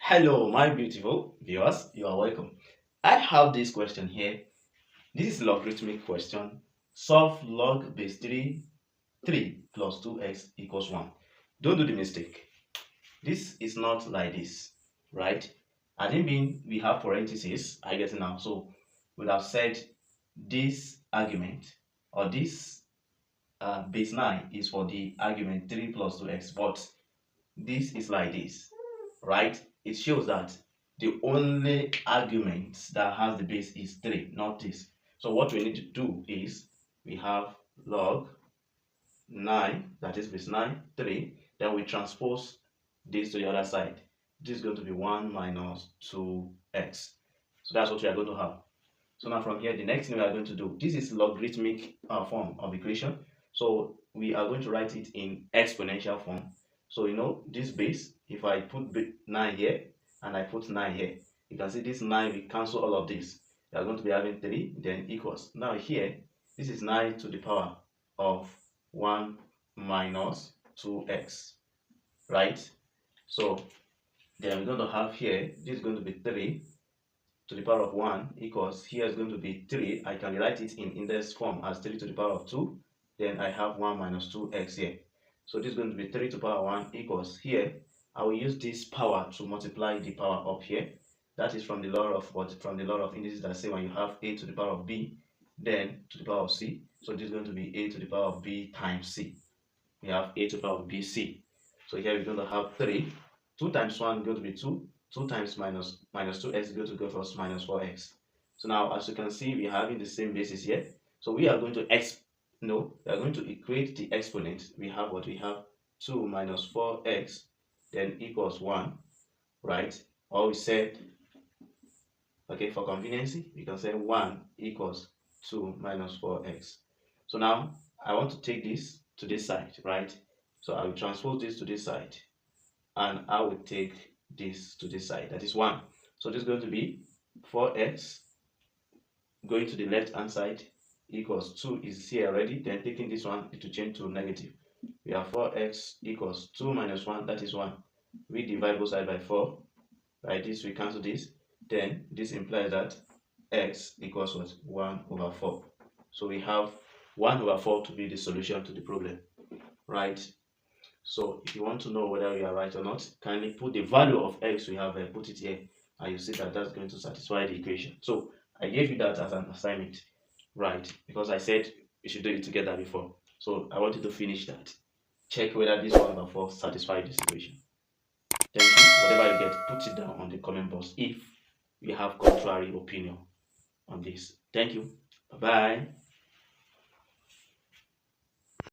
Hello, my beautiful viewers. You are welcome. I have this question here. This is logarithmic question. Solve log base 3 plus 2x equals 1. Don't do the mistake. This is not like this, right? I didn't mean we have parentheses. I get it now. So we would have said this argument or this base 9 is for the argument 3 plus 2x, but this is like this, right? It shows that the only argument that has the base is 3, not this. So what we need to do is we have log 9, that is base 9, 3, then we transpose this to the other side. This is going to be 1 minus 2x. So that's what we are going to have. So now from here, the next thing we are going to do, this is logarithmic form of equation. So we are going to write it in exponential form. So you know this base, if I put 9 here and I put 9 here, you can see this 9 will cancel all of this. You are going to be having 3, then equals. Now here, this is 9 to the power of 1 minus 2x, right? So then we're going to have here, this is going to be 3 to the power of 1 equals, here is going to be 3. I can write it in index form as 3 to the power of 2. Then I have 1 minus 2x here. So this is going to be 3 to the power 1 equals, here I will use this power to multiply the power up here. That is from the law of what? From the law of indices that say when you have a to the power of b, then to the power of c. So this is going to be a to the power of b times c. We have a to the power of bc. So here we're going to have 3. 2 times 1 is going to be 2. 2 times minus 2x is going to go for us minus 4x. So now, as you can see, we're having the same basis here. So we are going to we are going to equate the exponent. We have what we have 2 minus 4x then equals 1, right? Or we said, okay, for convenience, we can say 1 equals 2 minus 4x. So now I want to take this to this side, right? So I will transpose this to this side and I will take this to this side, that is 1. So this is going to be 4x going to the left hand side equals 2 is here already, then taking this one to change to negative. We have 4x equals 2 minus 1, that is 1. We divide both sides by 4, right? This we cancel this, then this implies that x equals what? 1 over 4. So we have 1 over 4 to be the solution to the problem, right? So if you want to know whether we are right or not, kindly put the value of x we have put it here, and you see that that's going to satisfy the equation. So I gave you that as an assignment, right? Because I said we should do it together before. So I want you to finish that. Check whether this 1 over 4 satisfies this equation. Thank you. Whatever you get, put it down on the comment box if you have contrary opinion on this. Thank you. Bye-bye.